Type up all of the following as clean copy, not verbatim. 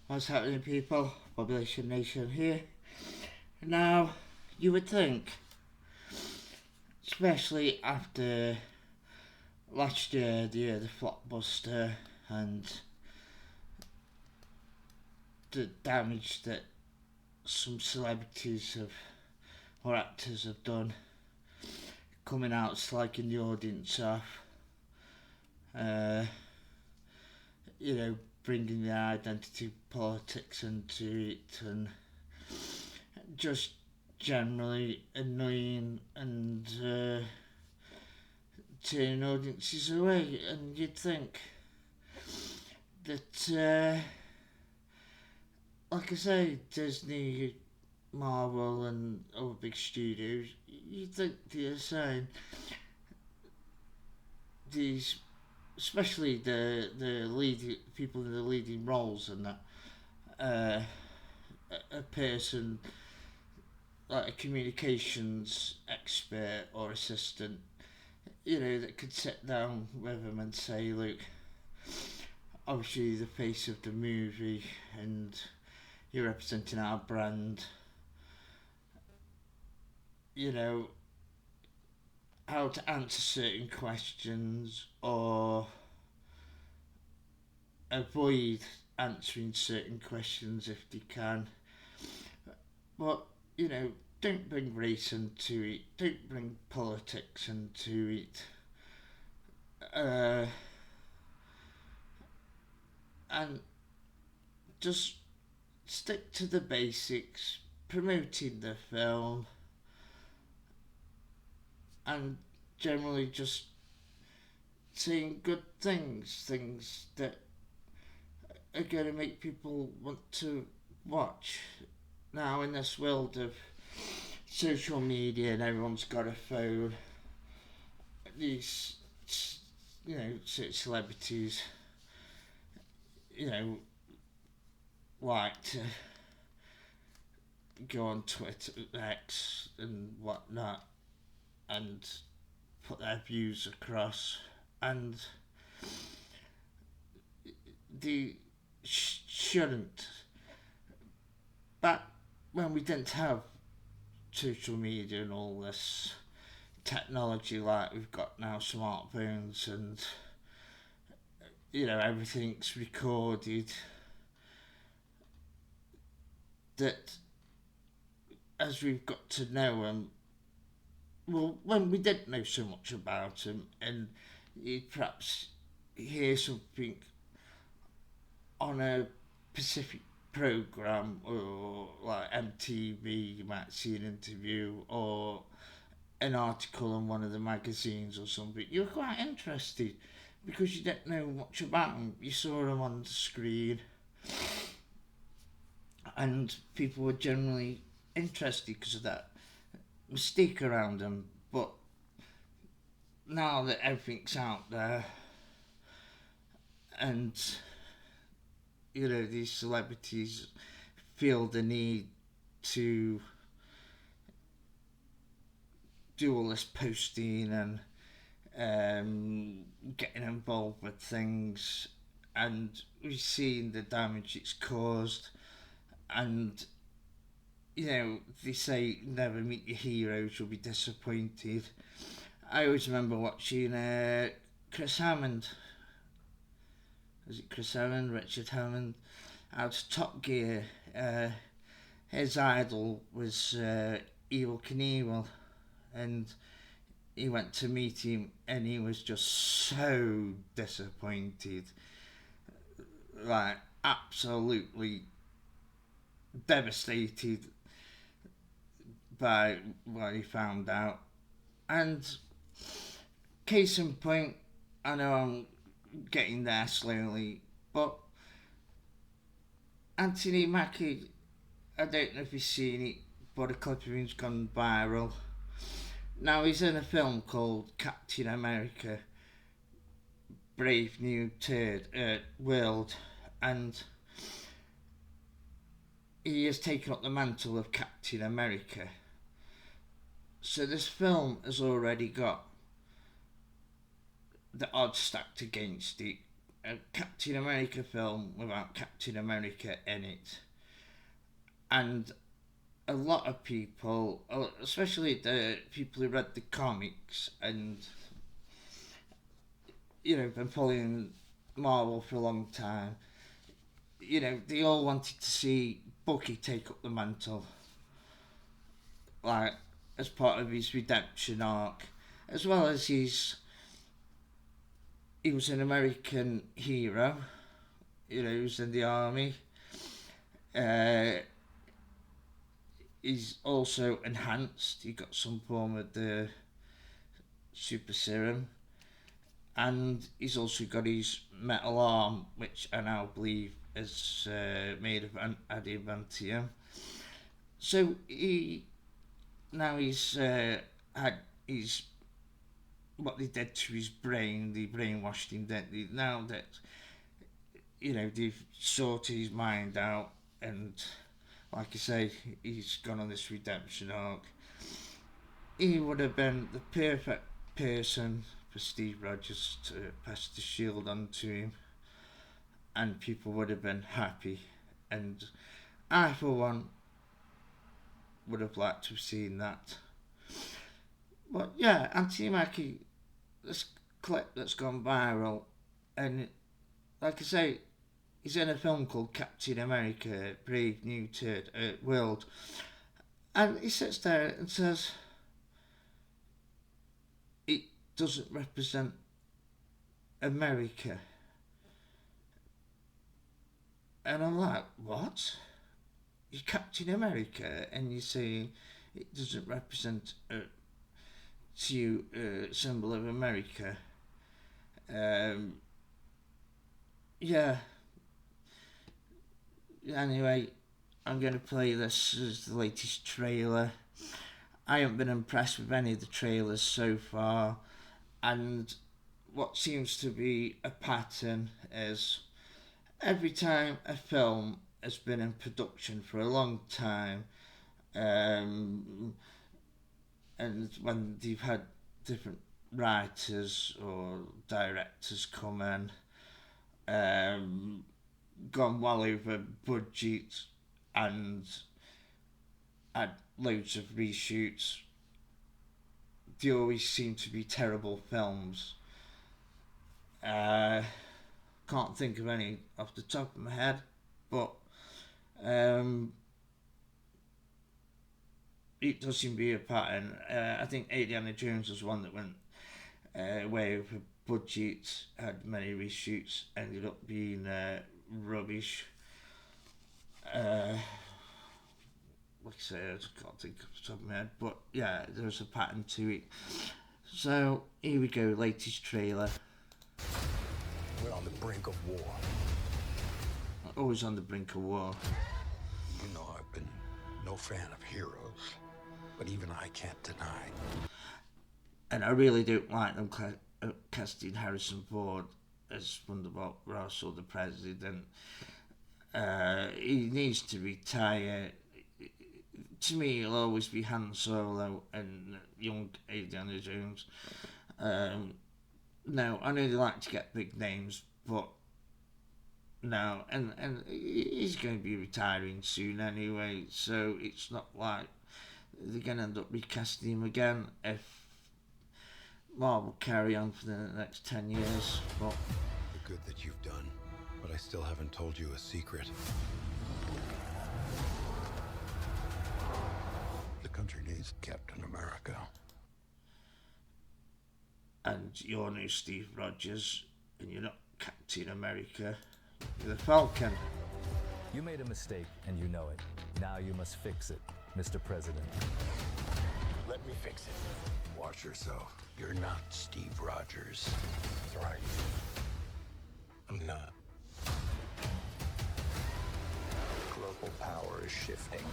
What's happening, people? Population Nation here. Now, you would think, especially after last year, the year of the Blockbuster, and the damage that some celebrities have, or actors have done, coming out slagging the audience off, bringing their identity politics into it, and just generally annoying and turning audiences away. And you'd think that, like I say, Disney, Marvel and other big studios, you'd think they're saying these, especially the lead people in the leading roles, and that a person like a communications expert or assistant, that could sit down with them and say, look, obviously the face of the movie and you're representing our brand, how to answer certain questions or avoid answering certain questions if they can. But, don't bring race into it, don't bring politics into it. And just stick to the basics, promoting the film, and generally just saying good things that are going to make people want to watch. Now, in this world of social media and everyone's got a phone, these, celebrities, like to go on Twitter, X and whatnot, and put their views across, and they shouldn't. Back when we didn't have social media and all this technology like we've got now, smartphones, and everything's recorded, that as we've got to know them, well, when we didn't know so much about them, and you'd perhaps hear something on a specific program, or like MTV, you might see an interview or an article in one of the magazines or something. You were quite interested because you didn't know much about them. You saw them on the screen, and people were generally interested because of that mystique around them. But now that everything's out there, and these celebrities feel the need to do all this posting and getting involved with things, and we've seen the damage it's caused. And they say never meet your heroes, you'll be disappointed. I always remember watching Chris Hammond. Was it Chris Hammond? Richard Hammond? Out of Top Gear. His idol was Evel Knievel, and he went to meet him and he was just so disappointed. Like, absolutely devastated by what he found out. And case in point, I know I'm getting there slowly, but Anthony Mackie, I don't know if you've seen it, but a clip of him's gone viral. Now, he's in a film called Captain America, Brave New World, and he has taken up the mantle of Captain America. So this film has already got the odds stacked against it. A Captain America film without Captain America in it. And a lot of people, especially the people who read the comics and, been following Marvel for a long time, they all wanted to see Bucky take up the mantle, like, as part of his redemption arc, as well as he was an American hero, he was in the army. He's also enhanced, he got some form of the super serum, and he's also got his metal arm, which I now believe is made of adamantium. So he's had his, what they did to his brain, they brainwashed him. Now that they've sorted his mind out, and like I say, he's gone on this redemption arc. He would have been the perfect person for Steve Rogers to pass the shield on to him, and people would have been happy. And I, for one, would have liked to have seen that. But yeah, Anthony Mackie, this clip that's gone viral, and like I say, he's in a film called Captain America, Brave New World, and he sits there and says, it doesn't represent America. And I'm like, what? You're Captain America and you're saying it doesn't represent to you a symbol of America. Yeah. Anyway, I'm going to play this as the latest trailer. I haven't been impressed with any of the trailers so far, and what seems to be a pattern is every time a film has been in production for a long time, and when they've had different writers or directors come in, gone well over budget and had loads of reshoots, they always seem to be terrible films. Can't think of any off the top of my head, but it does seem to be a pattern. I think Indiana Jones was one that went way over budget, had many reshoots, ended up being rubbish. Like I say, I just can't think off the top of my head, but yeah, there's a pattern to it. So here we go, latest trailer. We're on the brink of war. Always on the brink of war. You know I've been no fan of heroes, but even I can't deny. And I really don't like them casting Harrison Ford as Wonderbolt Ross or the President. He needs to retire. To me, he'll always be Han Solo and young Indiana Jones. No, I know they like to get big names, but no, and he's going to be retiring soon anyway, so it's not like they're going to end up recasting him again if Marvel carry on for the next 10 years. But the good that you've done, but I still haven't told you a secret. The country needs Captain America. And you're no Steve Rogers, and you're not Captain America. You're the Falcon. You made a mistake, and you know it. Now you must fix it, Mr. President. Let me fix it. Watch yourself. You're not Steve Rogers. That's right. I'm not. Global power is shifting.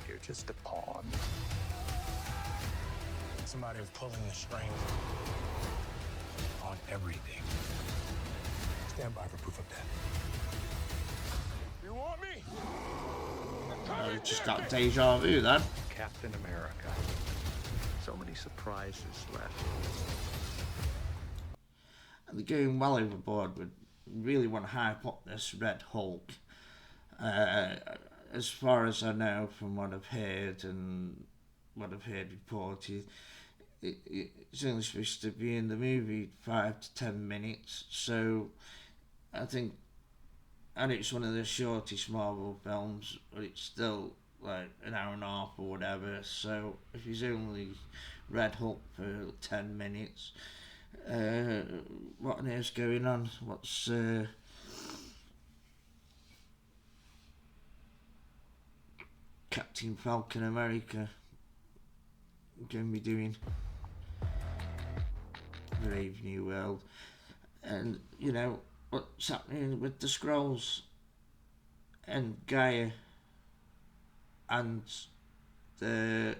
You're just a pawn. Somebody was pulling the strings on everything. Stand by for proof of that. You want me? I just got deja vu then. Captain America. So many surprises left. they're going well overboard with really want to hype up this Red Hulk. Uh, as far as I know from what I've heard and what I've heard reported, it's only supposed to be in the movie 5 to 10 minutes. So I think, and it's one of the shortest Marvel films, but it's still like an hour and a half or whatever. So if he's only Red Hulk for 10 minutes, what on earth's going on? What's Captain Falcon America going to be doing? Brave New World. And you know what's happening with the Skrulls and Gaia and the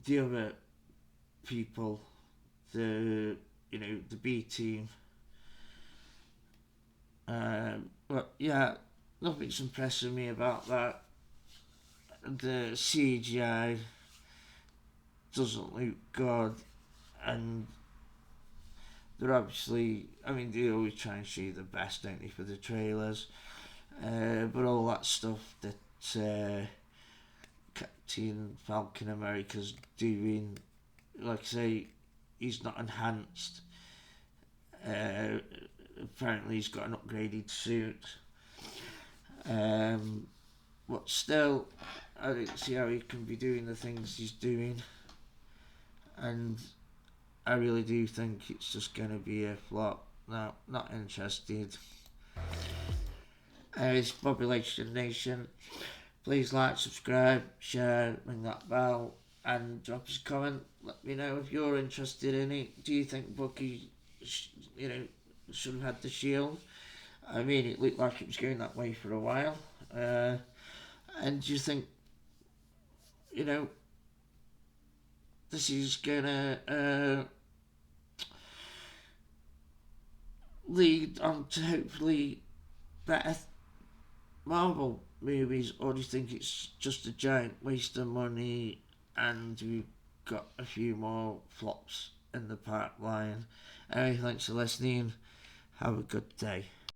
the other people, the the B team. But yeah, nothing's impressing me about that. The CGI doesn't look good, and they're obviously, I mean, they always try and show you the best, don't they, for the trailers. But all that stuff that Captain Falcon America's doing, like I say, he's not enhanced. Apparently he's got an upgraded suit. But still, I don't see how he can be doing the things he's doing. And I really do think it's just going to be a flop. No, not interested. It's Population Nation. Please like, subscribe, share, ring that bell, and drop us a comment. Let me know if you're interested in it. Do you think Bucky, should have had the shield? I mean, it looked like it was going that way for a while. And do you think, this is gonna lead on to hopefully better Marvel movies, or do you think it's just a giant waste of money and we've got a few more flops in the pipeline? Anyway, thanks for listening. Have a good day.